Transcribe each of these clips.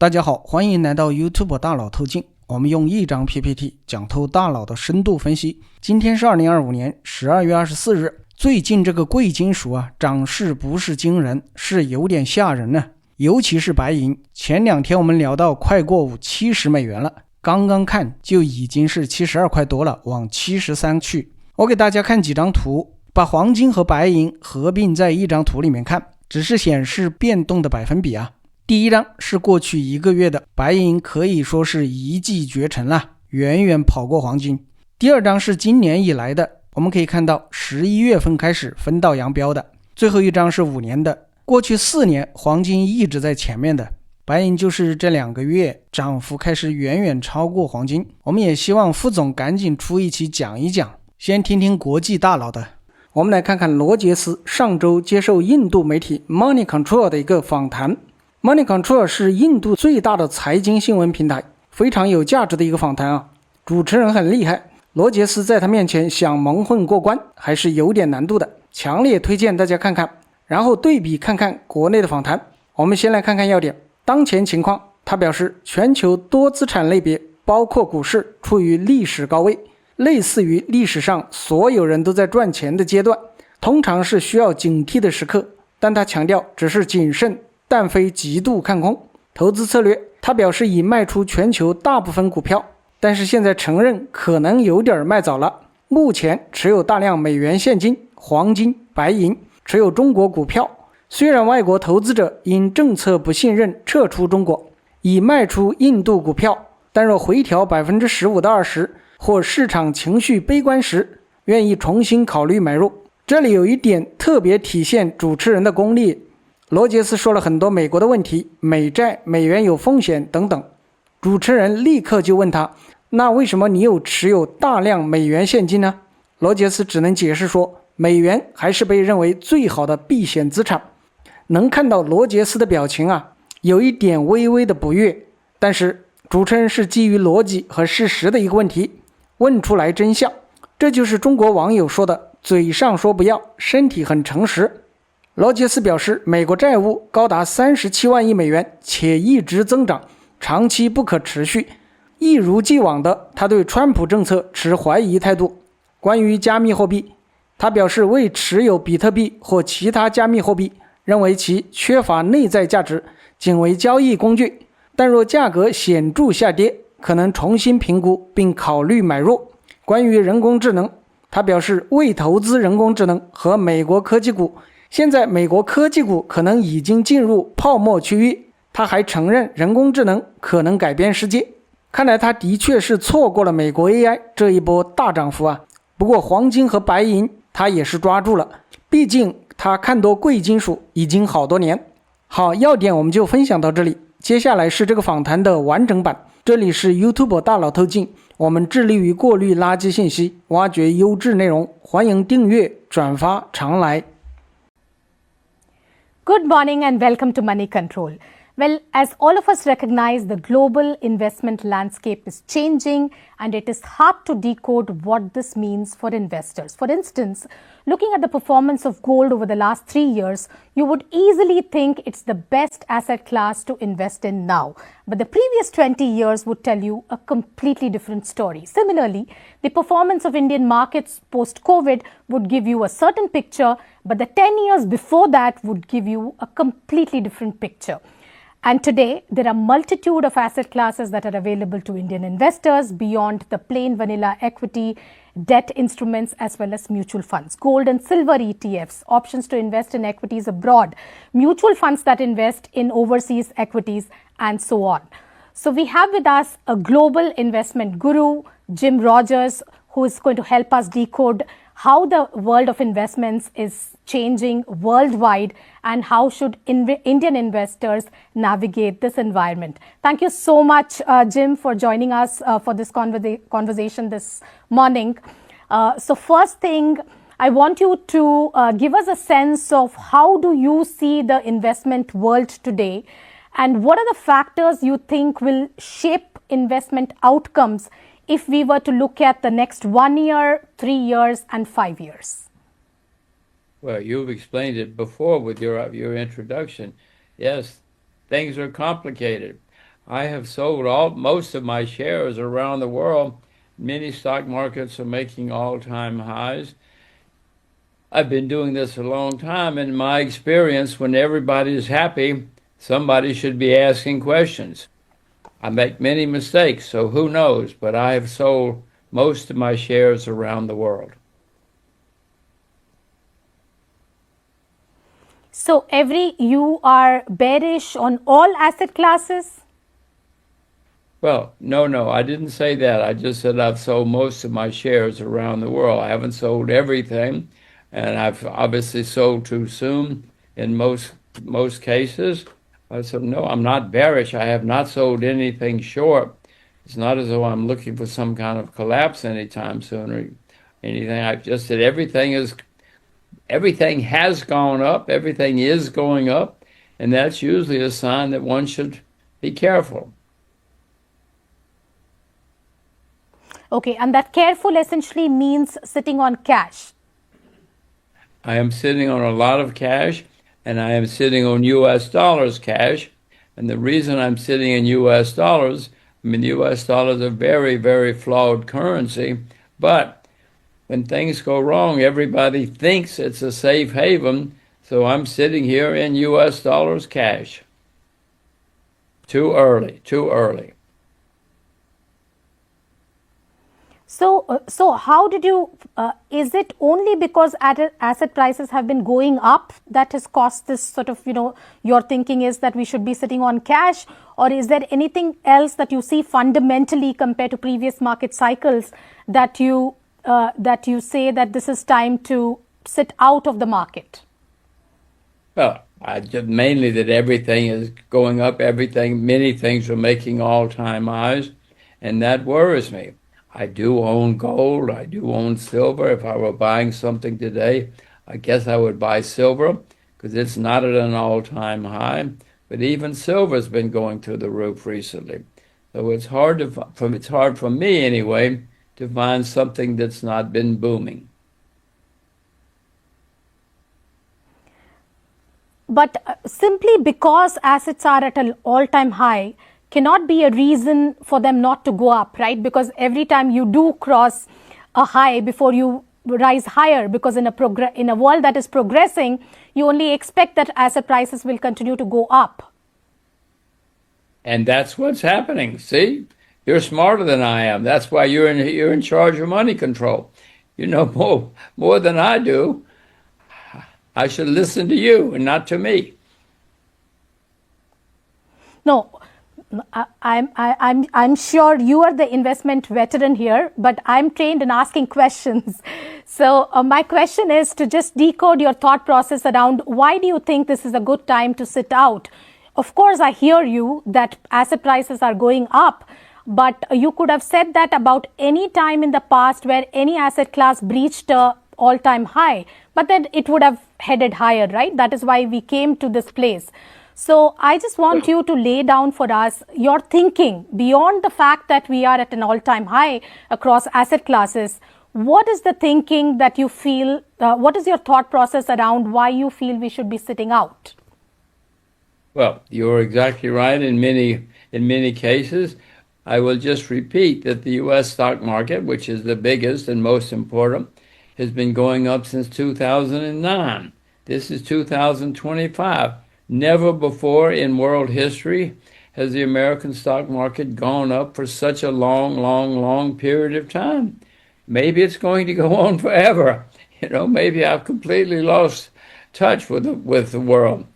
大家好，欢迎来到 YouTube 大佬透镜，我们用一张 PPT 讲透大佬的深度分析。今天是2025年12月24日，最近这个贵金属涨势不是惊人，是有点吓人呢。尤其是白银，前两天我们聊到快过70美元了，刚刚看就已经是72块多了，往73去。我给大家看几张图，把黄金和白银合并在一张图里面看，只是显示变动的百分比第一张是过去一个月的，白银可以说是一骑绝尘了，远远跑过黄金。第二张是今年以来的，我们可以看到11月份开始分道扬镳的。最后一张是5年的，过去4年黄金一直在前面的，白银就是这2个月涨幅开始远远超过黄金。我们也希望副总赶紧出一期讲一讲，先听听国际大佬的。我们来看看罗杰斯上周接受印度媒体 Money Control 的一个访谈。Money Control 是印度最大的财经新闻平台，非常有价值的一个访谈主持人很厉害，罗杰斯在他面前想蒙混过关还是有点难度的，强烈推荐大家看看，然后对比看看国内的访谈。我们先来看看要点。当前情况，他表示全球多资产类别包括股市处于历史高位，类似于历史上所有人都在赚钱的阶段，通常是需要警惕的时刻，但他强调只是谨慎但非极度看空。投资策略，他表示已卖出全球大部分股票，但是现在承认可能有点卖早了，目前持有大量美元现金、黄金、白银，持有中国股票，虽然外国投资者因政策不信任撤出中国，已卖出印度股票，但若回调 15% 到20%或市场情绪悲观时，愿意重新考虑买入。这里有一点特别体现主持人的功力，罗杰斯说了很多美国的问题，美债、美元有风险等等，主持人立刻就问他，那为什么你有持有大量美元现金呢？罗杰斯只能解释说，美元还是被认为最好的避险资产。能看到罗杰斯的表情有一点微微的不悦，但是主持人是基于逻辑和事实的一个问题，问出来真相。这就是中国网友说的，嘴上说不要，身体很诚实。罗杰斯表示，美国债务高达37万亿美元，且一直增长，长期不可持续。一如既往的，他对川普政策持怀疑态度。关于加密货币，他表示未持有比特币或其他加密货币，认为其缺乏内在价值，仅为交易工具，但若价格显著下跌，可能重新评估并考虑买入。关于人工智能，他表示未投资人工智能和美国科技股，现在美国科技股可能已经进入泡沫区域，他还承认人工智能可能改变世界。看来他的确是错过了美国 AI 这一波大涨幅不过黄金和白银他也是抓住了，毕竟他看多贵金属已经好多年。好，要点我们就分享到这里，接下来是这个访谈的完整版。这里是 YouTube 大佬透镜，我们致力于过滤垃圾信息，挖掘优质内容，欢迎订阅转发常来。Good morning and welcome to Money Control. Well, as all of us recognize, the global investment landscape is changing and it is hard to decode what this means for investors. For instance, looking at the performance of gold over the last 3 years, you would easily think it's the best asset class to invest in now. But the previous 20 years would tell you a completely different story. Similarly, the performance of Indian markets post-COVID would give you a certain picture, but the 10 years before that would give you a completely different picture. And today, there are a multitude of asset classes that are available to Indian investors beyond the plain vanilla equity, debt instruments, as well as mutual funds, gold and silver ETFs, options to invest in equities abroad, mutual funds that invest in overseas equities, and so on. So we have with us a global investment guru, Jim Rogers, who is going to help us decode how the world of investments is changing worldwide and how should Indian investors navigate this environment. Thank you so much, Jim, for joining us for this conversation this morning. So first thing, I want you to give us a sense of how do you see the investment world today and what are the factors you think will shape investment outcomes if we were to look at the next 1 year, 3 years, and 5 years? Well, you've explained it before with your introduction. Yes, things are complicated. I have sold most of my shares around the world. Many stock markets are making all-time highs. I've been doing this a long time. In my experience, when everybody is happy, somebody should be asking questions. I make many mistakes, so who knows? But I have sold most of my shares around the world. So you are bearish on all asset classes? Well, no, I didn't say that. I just said I've sold most of my shares around the world. I haven't sold everything, and I've obviously sold too soon in most cases. So no, I'm not bearish. I have not sold anything short. It's not as though I'm looking for some kind of collapse anytime soon or anything. I've just said everything has gone up, everything is going up, and that's usually a sign that one should be careful. Okay, and that careful essentially means sitting on cash. I am sitting on a lot of cash, and I am sitting on U.S. dollars cash. And the reason I'm sitting in U.S. dollars, U.S. dollars are very, very flawed currency, but when things go wrong, everybody thinks it's a safe haven, so I'm sitting here in U.S. dollars cash. Too early. So how did you, is it only because asset prices have been going up that has caused this sort of, your thinking is that we should be sitting on cash, or is there anything else that you see fundamentally compared to previous market cycles that you say that this is time to sit out of the market? Well, mainly that everything is going up, many things are making all-time highs, and that worries me. I do own gold, I do own silver. If I were buying something today, I guess I would buy silver because it's not at an all-time high. But even silver's been going through the roof recently. So it's hard for me anyway to find something that's not been booming. But simply because assets are at an all-time high cannot be a reason for them not to go up, right? Because every time you do cross a high before you rise higher, because in a world that is progressing, you only expect that asset prices will continue to go up. And that's what's happening. See, you're smarter than I am. That's why you're in charge of money control. You know more than I do. I should listen to you and not to me. No. I'm sure you are the investment veteran here, but I'm trained in asking questions. So my question is to just decode your thought process around why do you think this is a good time to sit out? Of course, I hear you that asset prices are going up, but you could have said that about any time in the past where any asset class breached a all-time high, but then it would have headed higher, right? That is why we came to this place. So I just want you to lay down for us your thinking beyond the fact that we are at an all-time high across asset classes. What is the thinking that you feel, what is your thought process around why you feel we should be sitting out? Well, you're exactly right in many cases. I will just repeat that the U.S. stock market, which is the biggest and most important, has been going up since 2009. This is 2025. Never before in world history has the American stock market gone up for such a long period of time. Maybe it's going to go on forever. Maybe I've completely lost touch with the world.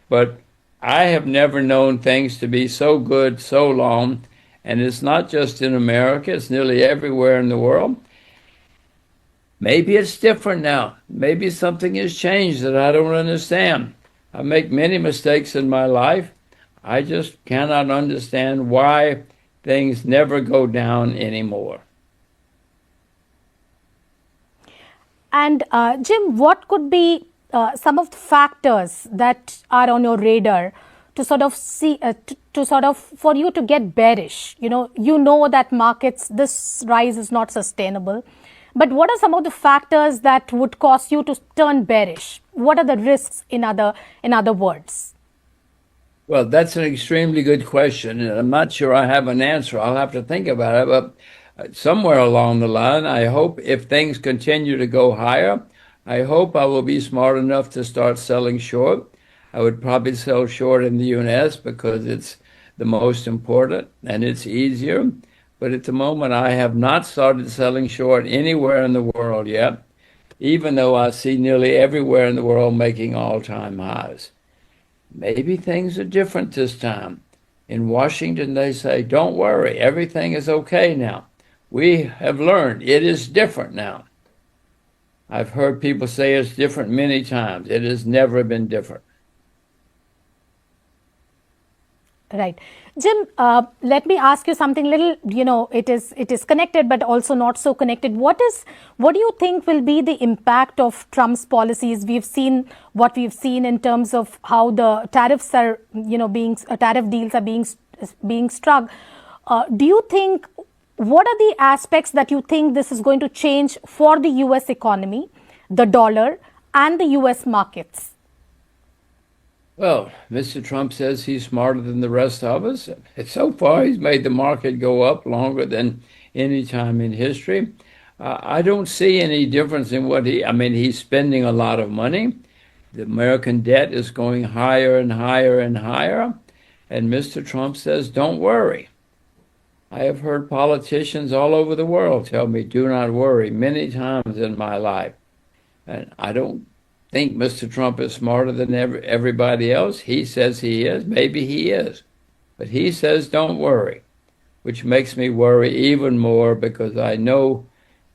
But I have never known things to be so good so long, and it's not just in America, it's nearly everywhere in the world. Maybe it's different now. Maybe something has changed that I don't understand. I make many mistakes in my life. I just cannot understand why things never go down anymore. And Jim, what could be some of the factors that are on your radar to sort of see, for you to get bearish? You know that markets, this rise is not sustainable. But what are some of the factors that would cause you to turn bearish? What are the risks in other words? Well, that's an extremely good question, and I'm not sure I have an answer. I'll have to think about it, but somewhere along the line, I hope if things continue to go higher, I hope I will be smart enough to start selling short. I would probably sell short in the US because it's the most important and it's easier. But at the moment, I have not started selling short anywhere in the world yet, even though I see nearly everywhere in the world making all-time highs. Maybe things are different this time. In Washington, they say, don't worry, everything is okay now. We have learned it is different now. I've heard people say it's different many times. It has never been different. Right. Jim, let me ask you something little, it is connected, but also not so connected. What do you think will be the impact of Trump's policies? We've seen what we've seen in terms of how the tariffs are, tariff deals are being struck. Do you think, what are the aspects that you think this is going to change for the US economy, the dollar, and the US markets? Well, Mr. Trump says he's smarter than the rest of us. So far, he's made the market go up longer than any time in history. I don't see any difference in he's spending a lot of money. The American debt is going higher and higher and higher. And Mr. Trump says, don't worry. I have heard politicians all over the world tell me, do not worry, many times in my life. And I don't think Mr. Trump is smarter than everybody else. He says he is. Maybe he is. But he says, don't worry, which makes me worry even more because I know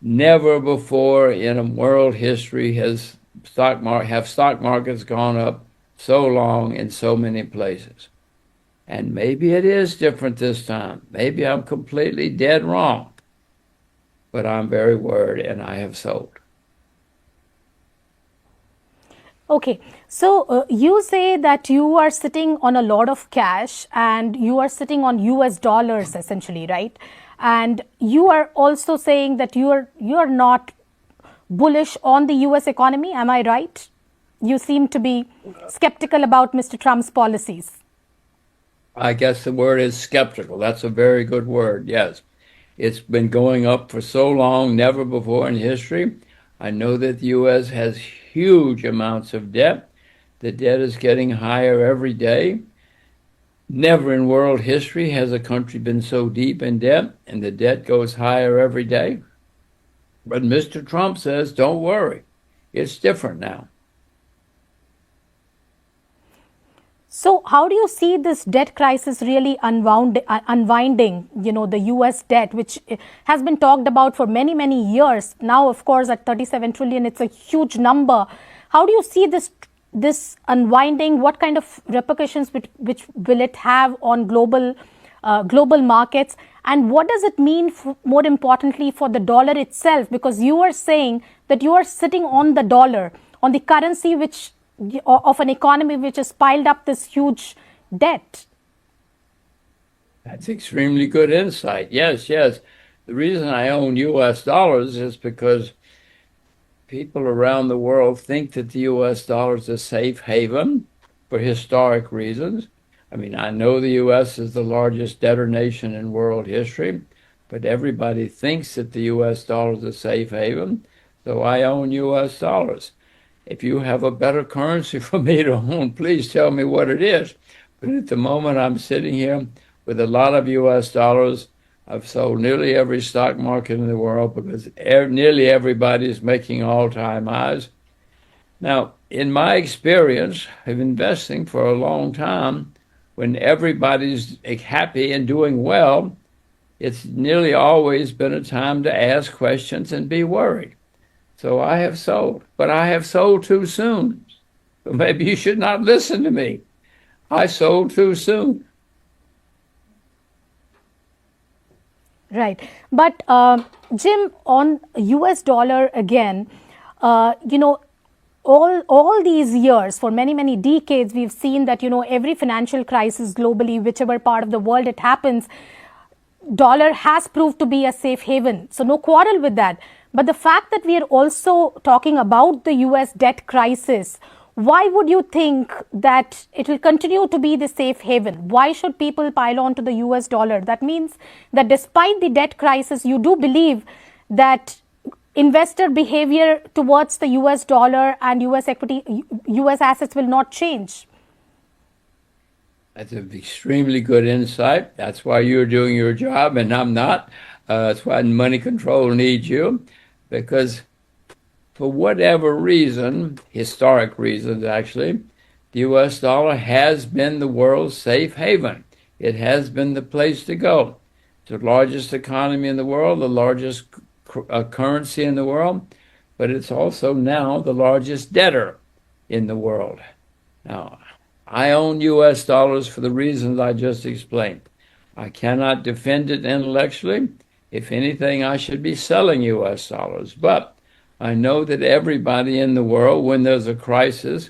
never before in world history have stock markets gone up so long in so many places. And maybe it is different this time. Maybe I'm completely dead wrong. But I'm very worried and I have sold. Okay, so you say that you are sitting on a lot of cash and you are sitting on US dollars essentially, right? And you are also saying that you are not bullish on the US economy, am I right? You seem to be skeptical about Mr. Trump's policies. I guess the word is skeptical. That's a very good word, yes. It's been going up for so long, never before in history. I know that the U.S. has huge amounts of debt. The debt is getting higher every day. Never in world history has a country been so deep in debt, and the debt goes higher every day. But Mr. Trump says, don't worry, it's different now. So how do you see this debt crisis really unwinding, the US debt, which has been talked about for many, many years. Now, of course, at 37 trillion, it's a huge number. How do you see this unwinding? What kind of repercussions which will it have on global markets? And what does it mean, more importantly, for the dollar itself? Because you are saying that you are sitting on the dollar, on the currency of an economy which has piled up this huge debt. That's extremely good insight. Yes. The reason I own U.S. dollars is because people around the world think that the U.S. dollar is a safe haven for historic reasons. I mean, I know the U.S. is the largest debtor nation in world history, but everybody thinks that the U.S. dollar is a safe haven, so I own U.S. dollars. If you have a better currency for me to own, please tell me what it is. But at the moment, I'm sitting here with a lot of U.S. dollars. I've sold nearly every stock market in the world because nearly everybody is making all-time highs. Now, in my experience of investing for a long time, when everybody's happy and doing well, it's nearly always been a time to ask questions and be worried. So I have sold, but I have sold too soon. So maybe you should not listen to me. I sold too soon. Right. But Jim, on US dollar again, all these years, for many, many decades, we've seen that, every financial crisis globally, whichever part of the world it happens, dollar has proved to be a safe haven. So no quarrel with that. But the fact that we are also talking about the US debt crisis, why would you think that it will continue to be the safe haven? Why should people pile on to the US dollar? That means that despite the debt crisis, you do believe that investor behavior towards the US dollar and US equity, US assets will not change. That's an extremely good insight. That's why you're doing your job and I'm not. That's why money control needs you, because for whatever reason, historic reasons actually, the US dollar has been the world's safe haven. It has been the place to go. It's the largest economy in the world, the largest currency in the world, but it's also now the largest debtor in the world. Now, I own US dollars for the reasons I just explained. I cannot defend it intellectually. If anything, I should be selling US dollars, but I know that everybody in the world, when there's a crisis,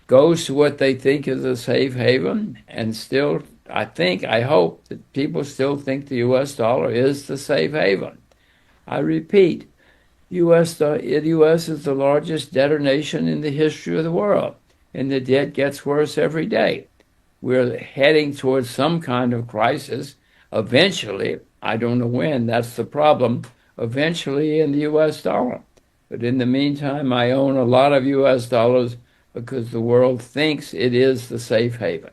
goes to what they think is a safe haven, and still, I hope that people still think the US dollar is the safe haven. I repeat, the US is the largest debtor nation in the history of the world, and the debt gets worse every day. We're heading towards some kind of crisis. Eventually, I don't know when, that's the problem, eventually in the US dollar. But in the meantime, I own a lot of US dollars because the world thinks it is the safe haven.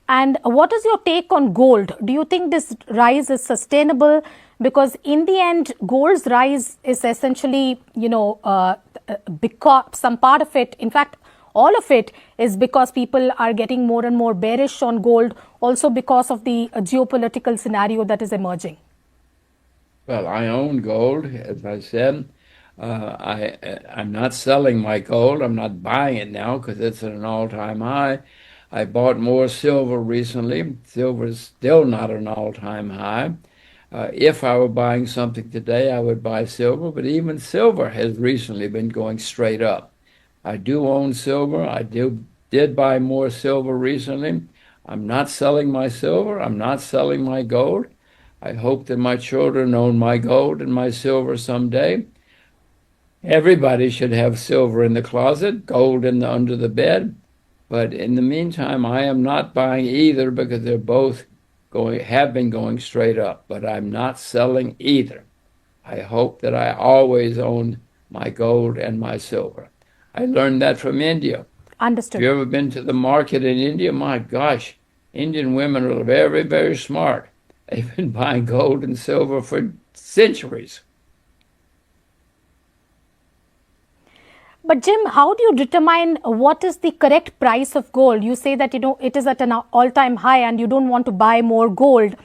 And what is your take on gold? Do you think this rise is sustainable? Because in the end, gold's rise is essentially, because some part of it, in fact, all of it is because people are getting more and more bearish on gold, also because of the geopolitical scenario that is emerging. Well, I own gold, as I said. I'm not selling my gold. I'm not buying it now because it's at an all-time high. I bought more silver recently. Silver is still not an all-time high. If I were buying something today, I would buy silver, but even silver has recently been going straight up. I do own silver. I did buy more silver recently. I'm not selling my silver. I'm not selling my gold. I hope that my children own my gold and my silver someday. Everybody should have silver in the closet, gold under the bed. But in the meantime, I am not buying either because they're both have been going straight up. But I'm not selling either. I hope that I always own my gold and my silver. I learned that from India. Understood. Have you ever been to the market in India? My gosh, Indian women are very, very smart. They've been buying gold and silver for centuries. But Jim, how do you determine what is the correct price of gold? You say that it is at an all-time high and you don't want to buy more gold.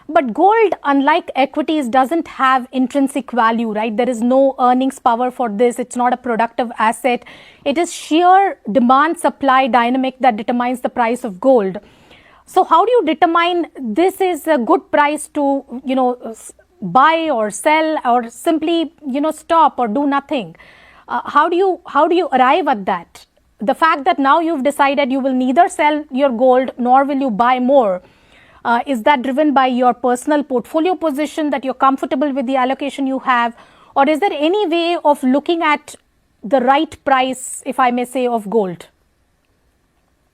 But gold, unlike equities, doesn't have intrinsic value, right? There is no earnings power for this. It's not a productive asset. It is sheer demand-supply dynamic that determines the price of gold. So how do you determine this is a good price to, buy or sell or simply, stop or do nothing? How do you arrive at that? The fact that now you've decided you will neither sell your gold nor will you buy more, is that driven by your personal portfolio position, that you're comfortable with the allocation you have? Or is there any way of looking at the right price, if I may say, of gold?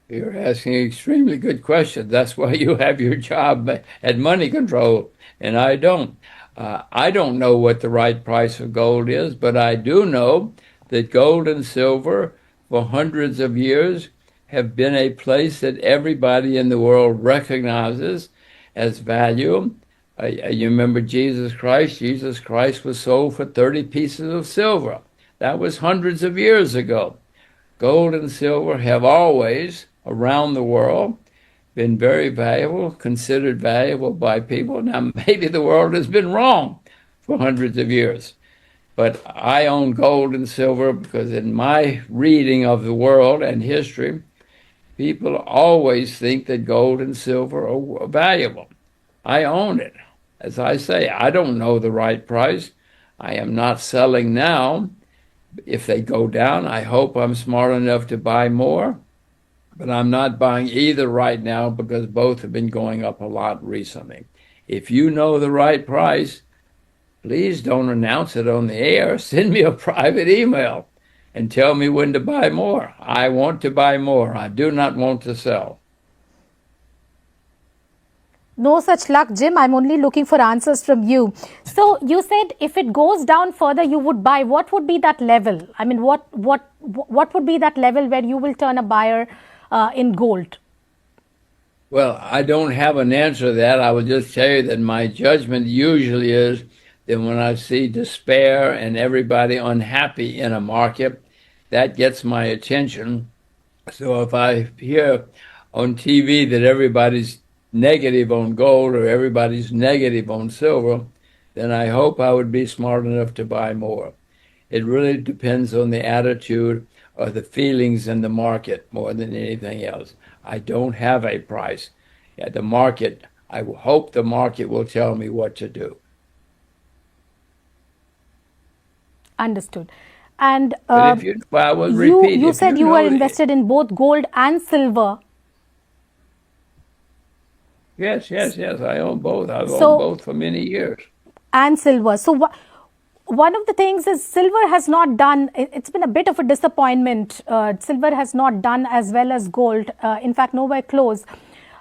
You're asking extremely good questions. That's why you have your job at Money Control, and I don't. I don't know what the right price of gold is, but I do know that gold and silver for hundreds of years have been a place that everybody in the world recognizes as value. You remember Jesus Christ? Jesus Christ was sold for 30 pieces of silver. That was hundreds of years ago. Gold and silver have always, around the world, been very valuable, considered valuable by people. Now, maybe the world has been wrong for hundreds of years. But I own gold and silver because in my reading of the world and history, people always think that gold and silver are valuable. I own it. As I say, I don't know the right price. I am not selling now. If they go down, I hope I'm smart enough to buy more. But I'm not buying either right now because both have been going up a lot recently. If you know the right price, please don't announce it on the air. Send me a private email and tell me when to buy more. I want to buy more. I do not want to sell. No such luck, Jim. I'm only looking for answers from you. So you said if it goes down further, you would buy. What would be that level? I mean, what would be that level where you will turn a buyer in gold? Well, I don't have an answer to that. I will just tell you that my judgment usually is that when I see despair and everybody unhappy in a market, that gets my attention. So if I hear on TV that everybody's negative on gold or everybody's negative on silver, then I hope I would be smart enough to buy more. It really depends on the attitude or the feelings in the market more than anything else. I don't have a price. At the market, I hope the market will tell me what to do. Understood. And you said you were invested in both gold and silver. Yes. I own both. I've owned both for many years. And silver. So one of the things is silver has not done, it's been a bit of a disappointment. Silver has not done as well as gold. In fact, nowhere close.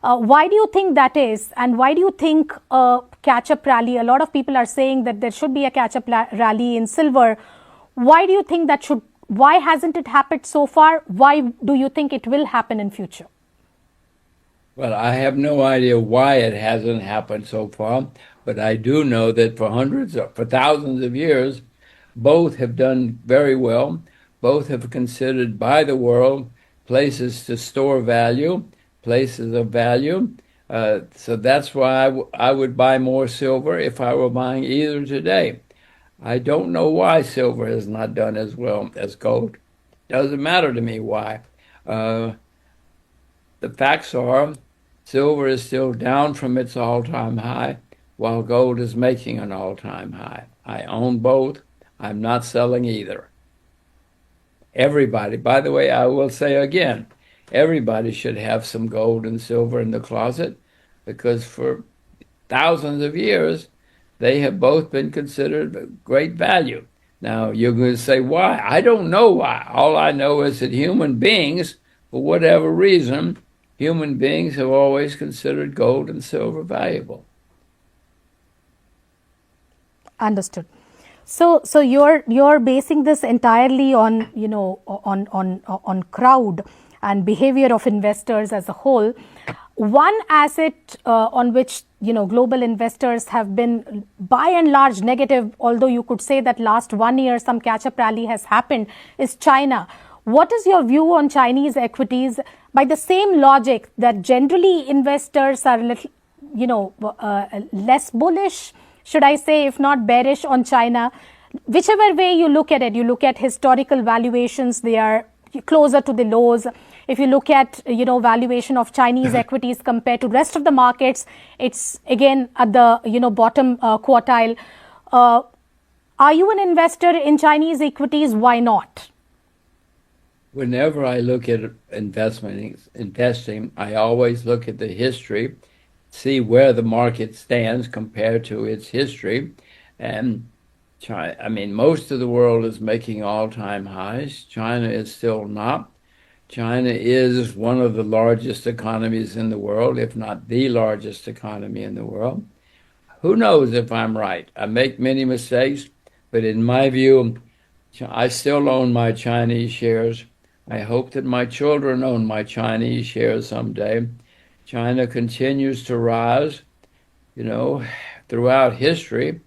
Why do you think that is? And why do you think a catch-up rally? A lot of people are saying that there should be a catch-up rally in silver. Why do you think that should? Why hasn't it happened so far? Why do you think it will happen in future? Well, I have no idea why it hasn't happened so far, but I do know that for thousands of years, both have done very well. Both have considered by the world places to store value, places of value. So that's why I would buy more silver if I were buying either today. I don't know why silver has not done as well as gold. Doesn't matter to me why. The facts are silver is still down from its all-time high, while gold is making an all-time high. I own both. I'm not selling either. Everybody, by the way, I will say again, everybody should have some gold and silver in the closet, because for thousands of years, they have both been considered great value. Now, you're going to say, why? I don't know why. All I know is that human beings, for whatever reason, human beings have always considered gold and silver valuable. Understood. So you're basing this entirely on on crowd and behavior of investors as a whole. One asset on which global investors have been by and large negative, although you could say that last 1 year some catch-up rally has happened, is China. What is your view on Chinese equities? By the same logic that generally investors are less bullish, should I say, if not bearish on China. Whichever way you look at it, you look at historical valuations, they are closer to the lows. If you look at valuation of Chinese equities compared to rest of the markets, it's again at the bottom quartile. Are you an investor in Chinese equities? Why not? Whenever I look at investing, I always look at the history, see where the market stands compared to its history. And China, most of the world is making all-time highs. China is still not. China is one of the largest economies in the world, if not the largest economy in the world. Who knows if I'm right? I make many mistakes, but in my view, I still own my Chinese shares. I hope that my children own my Chinese shares someday. China continues to rise, throughout history.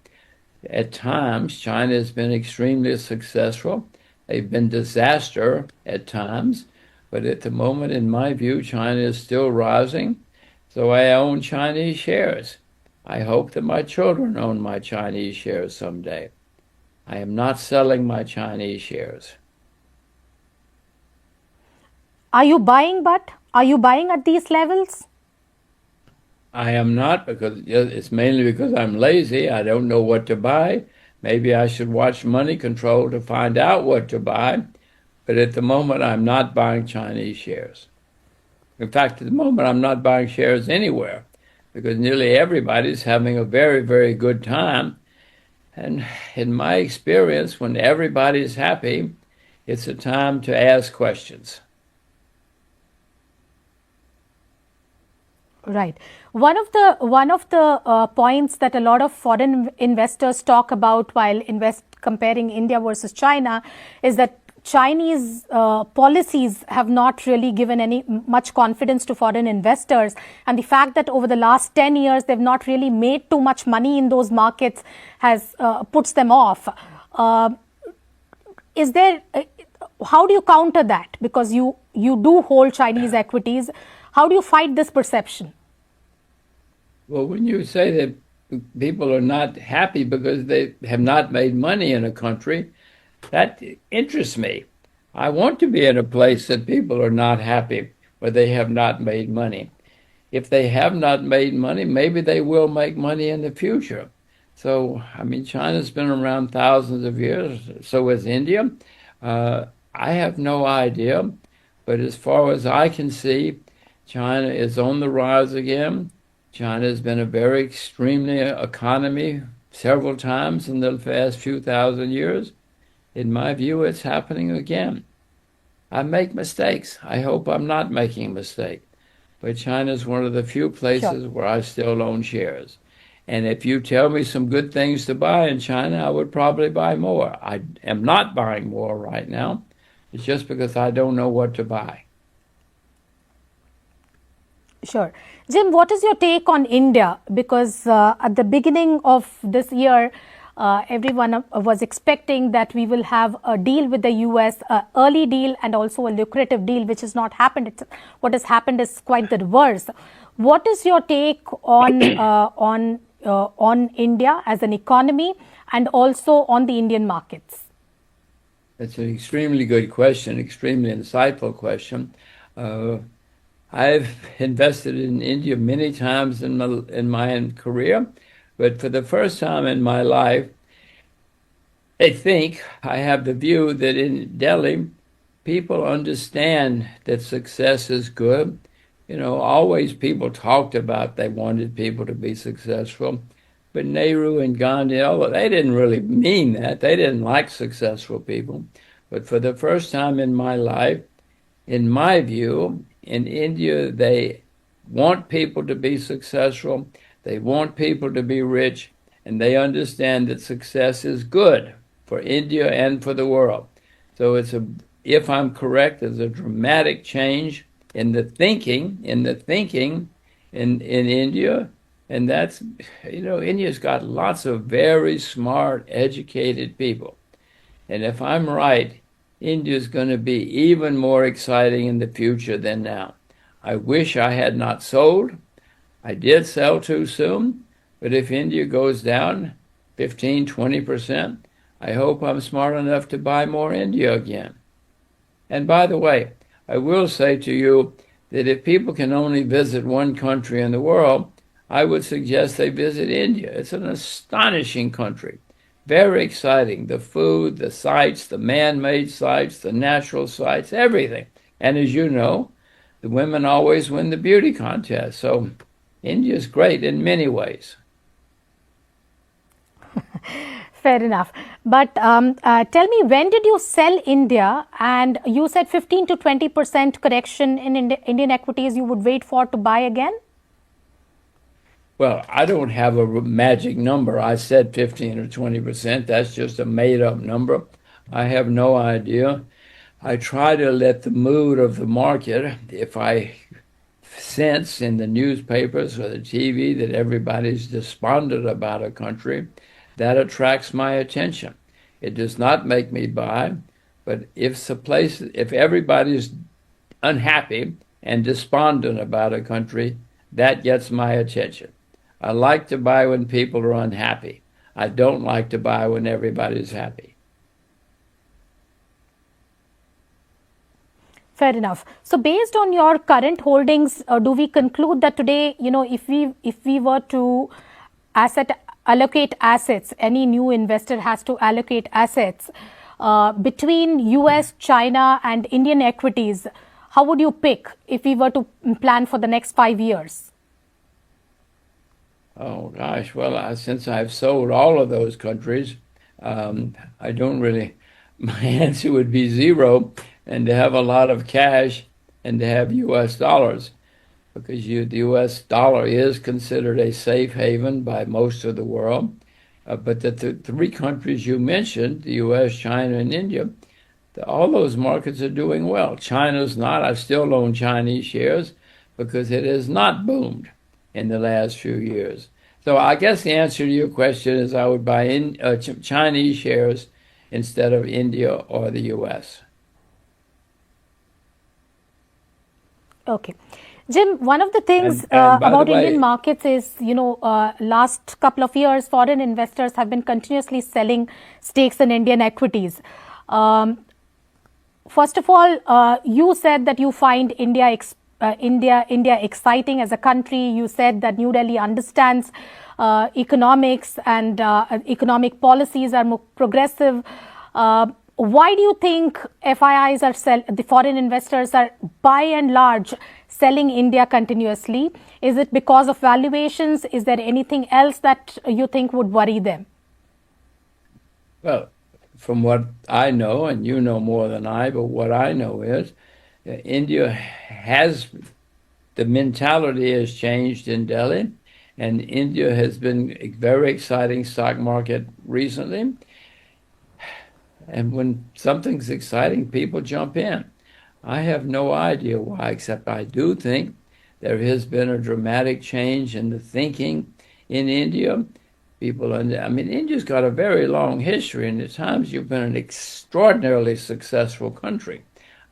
At times, China has been extremely successful. They've been disaster at times. But at the moment, in my view, China is still rising. So I own Chinese shares. I hope that my children own my Chinese shares someday. I am not selling my Chinese shares. Are you buying, but? Are you buying at these levels? I am not, because it's mainly because I'm lazy. I don't know what to buy. Maybe I should watch Money Control to find out what to buy. But at the moment, I'm not buying Chinese shares. In fact, at the moment, I'm not buying shares anywhere, because nearly everybody's having a very, very good time. And in my experience, when everybody's happy, it's a time to ask questions. Right. One of the points that a lot of foreign investors talk about while comparing India versus China is that Chinese policies have not really given any much confidence to foreign investors, and the fact that over the last 10 years they've not really made too much money in those markets has puts them off. Is there? How do you counter that? Because you do hold Chinese equities. How do you fight this perception? Well, when you say that people are not happy because they have not made money in a country, that interests me. I want to be in a place that people are not happy where they have not made money. If they have not made money, maybe they will make money in the future. So, I mean, China's been around thousands of years, so has India. I have no idea, but as far as I can see, China is on the rise again. China has been a very extremely economy several times in the past few thousand years. In my view, it's happening again. I make mistakes. I hope I'm not making a mistake. But China is one of the few places where I still own shares. And if you tell me some good things to buy in China, I would probably buy more. I am not buying more right now. It's just because I don't know what to buy. Sure. Jim, what is your take on India? Because at the beginning of this year, everyone was expecting that we will have a deal with the US, an early deal and also a lucrative deal, which has not happened. What has happened is quite the reverse. What is your take on India as an economy and also on the Indian markets? That's an extremely good question, extremely insightful question. I've invested in India many times in my career, but for the first time in my life, I think I have the view that in Delhi, people understand that success is good. You know, always people talked about they wanted people to be successful, but Nehru and Gandhi, they didn't really mean that. They didn't like successful people. But for the first time in my life, in my view, in India, they want people to be successful, they want people to be rich, and they understand that success is good for India and for the world. So if I'm correct, there's a dramatic change in the thinking in India, and that's, India's got lots of very smart, educated people. And if I'm right, India's going to be even more exciting in the future than now. I wish I had not sold. I did sell too soon, but if India goes down 15, 20%, I hope I'm smart enough to buy more India again. And by the way, I will say to you that if people can only visit one country in the world, I would suggest they visit India. It's an astonishing country. Very exciting. The food, the sites, the man-made sites, the natural sites, everything. And as you know, the women always win the beauty contest. So India's great in many ways. Fair enough. But tell me, when did you sell India? And you said 15 to 20% correction in Indian equities you would wait for to buy again? Well, I don't have a magic number. I said 15 or 20%. That's just a made-up number. I have no idea. I try to let the mood of the market, if I sense in the newspapers or the TV that everybody's despondent about a country, that attracts my attention. It does not make me buy, but if everybody's unhappy and despondent about a country, that gets my attention. I like to buy when people are unhappy. I don't like to buy when everybody's happy. Fair enough. So based on your current holdings, do we conclude that today, if we were to allocate assets, any new investor has to allocate assets between US, China and Indian equities, how would you pick if we were to plan for the next 5 years? Oh gosh, well, since I've sold all of those countries, I don't really. My answer would be zero, and to have a lot of cash and to have U.S. dollars, because the U.S. dollar is considered a safe haven by most of the world. But the three countries you mentioned, the U.S., China, and India, all those markets are doing well. China's not. I still own Chinese shares because it has not boomed in the last few years. So I guess the answer to your question is I would buy Chinese shares instead of India or the U.S. Okay. Jim, one of the things and by about the way, Indian markets is, last couple of years, foreign investors have been continuously selling stakes in Indian equities. First of all, you said that you find India exciting as a country. You said that New Delhi understands economics and economic policies are more progressive. Why do you think FIIs the foreign investors are by and large selling India continuously? Is it because of valuations? Is there anything else that you think would worry them? Well, from what I know, and you know more than I, but what I know is India the mentality has changed in Delhi, and India has been a very exciting stock market recently. And when something's exciting, people jump in. I have no idea why, except I do think there has been a dramatic change in the thinking in India. India's got a very long history, and at times you've been an extraordinarily successful country.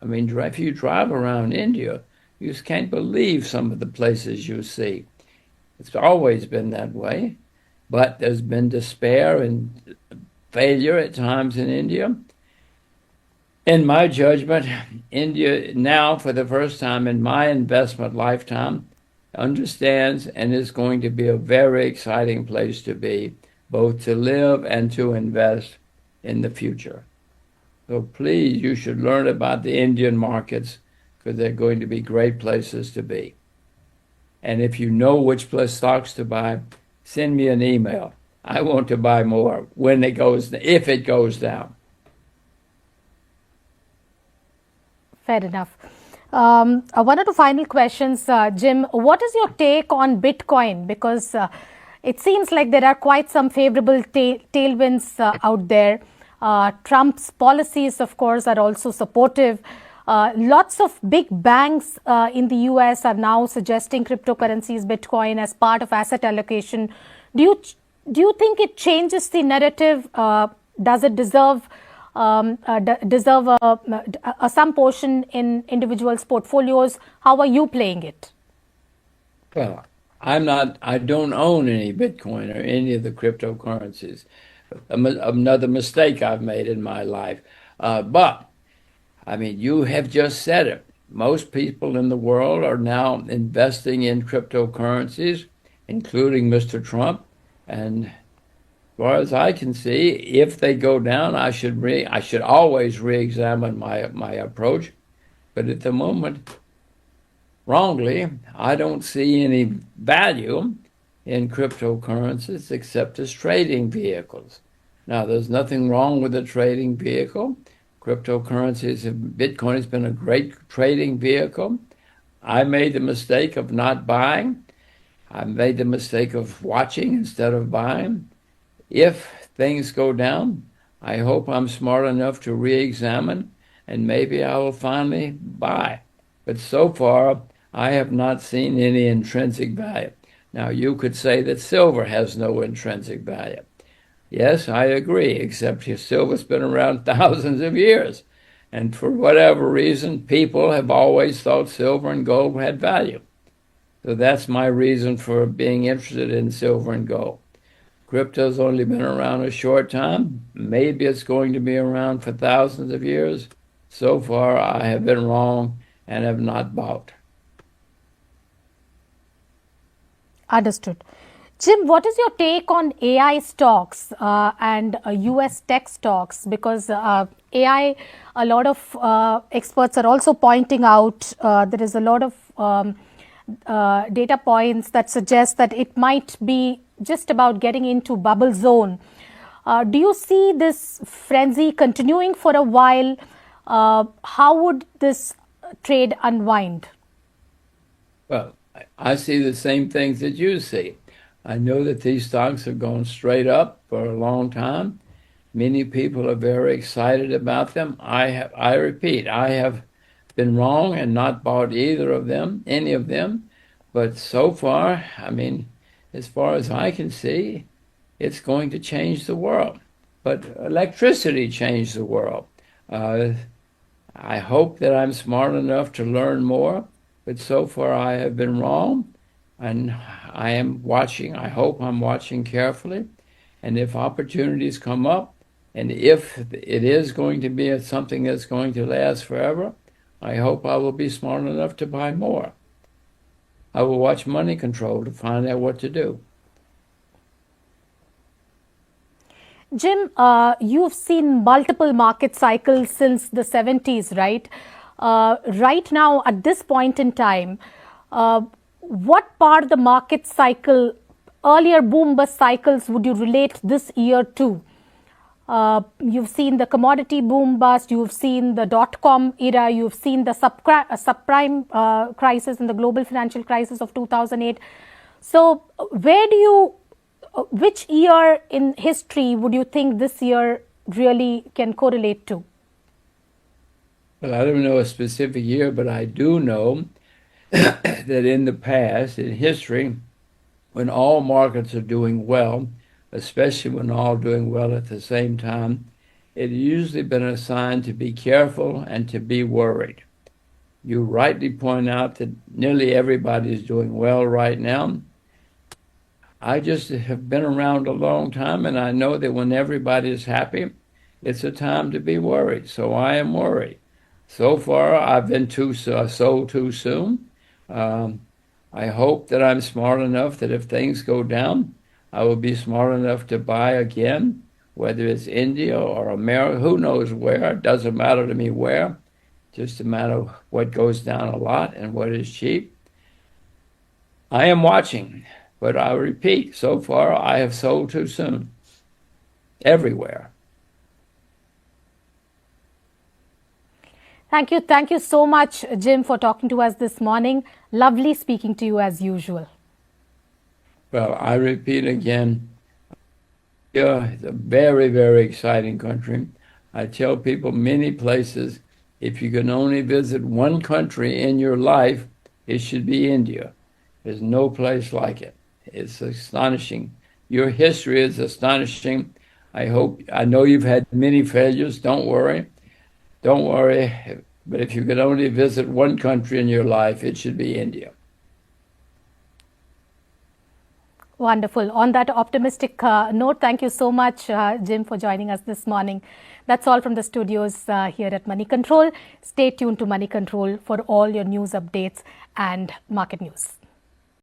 If you drive around India, you just can't believe some of the places you see. It's always been that way, but there's been despair and failure at times in India. In my judgment, India now, for the first time in my investment lifetime, understands and is going to be a very exciting place to be, both to live and to invest in the future. So please, you should learn about the Indian markets because they're going to be great places to be. And if you know which stocks to buy, send me an email. I want to buy more if it goes down. Fair enough. One or two final questions, Jim. What is your take on Bitcoin? Because it seems like there are quite some favorable tailwinds out there. Trump's policies, of course, are also supportive. Lots of big banks in the US are now suggesting cryptocurrencies, Bitcoin, as part of asset allocation. Do you think it changes the narrative? Does it deserve some portion in individuals' portfolios? How are you playing it? Well, I don't own any Bitcoin or any of the cryptocurrencies. Another mistake I've made in my life. But you have just said it. Most people in the world are now investing in cryptocurrencies, including Mr. Trump. And as far as I can see, if they go down, I should always re-examine my approach. But at the moment, wrongly, I don't see any value in cryptocurrencies except as trading vehicles. Now, there's nothing wrong with a trading vehicle. Cryptocurrencies, Bitcoin has been a great trading vehicle. I made the mistake of not buying. I made the mistake of watching instead of buying. If things go down, I hope I'm smart enough to re-examine, and maybe I will finally buy. But so far, I have not seen any intrinsic value. Now, you could say that silver has no intrinsic value. Yes, I agree, except silver's been around thousands of years. And for whatever reason, people have always thought silver and gold had value. So that's my reason for being interested in silver and gold. Crypto's only been around a short time. Maybe it's going to be around for thousands of years. So far, I have been wrong and have not bought. Understood. Jim, what is your take on AI stocks and US tech stocks? Because AI, a lot of experts are also pointing out there is a lot of data points that suggest that it might be just about getting into bubble zone. Do you see this frenzy continuing for a while? How would this trade unwind? Well, I see the same things that you see. I know that these stocks have gone straight up for a long time. Many people are very excited about them. I repeat, I have been wrong and not bought either of them, any of them. But so far, I mean, as far as I can see, it's going to change the world. But electricity changed the world. I hope that I'm smart enough to learn more, but so far I have been wrong, and I am watching. I hope I'm watching carefully, and if opportunities come up, and if it is going to be something that's going to last forever, I hope I will be smart enough to buy more. I will watch money control to find out what to do. Jim, you've seen multiple market cycles since the 70s, right? Right now, at this point in time, what part of the market cycle, earlier boom-bust cycles, would you relate this year to? You've seen the commodity boom-bust, you've seen the dot-com era, you've seen the subprime crisis and the global financial crisis of 2008. So which year in history would you think this year really can correlate to? Well, I don't know a specific year, but I do know that in the past, in history, when all markets are doing well, especially when all doing well at the same time, it has usually been a sign to be careful and to be worried. You rightly point out that nearly everybody is doing well right now. I just have been around a long time, and I know that when everybody is happy, it's a time to be worried. So I am worried. So far, I've been sold too soon. I hope that I'm smart enough that if things go down, I will be smart enough to buy again, whether it's India or America, who knows where. It doesn't matter to me where. Just a matter of what goes down a lot and what is cheap. I am watching. But I repeat, so far I have sold too soon. Everywhere. Thank you. Thank you so much, Jim, for talking to us this morning. Lovely speaking to you as usual. Well, I repeat again, India is a very, very exciting country. I tell people many places, if you can only visit one country in your life, it should be India. There's no place like it. It's astonishing. Your history is astonishing. I know you've had many failures. Don't worry. But if you could only visit one country in your life, it should be India. Wonderful. On that optimistic note, thank you so much, Jim, for joining us this morning. That's all from the studios here at Money Control. Stay tuned to Money Control for all your news updates and market news.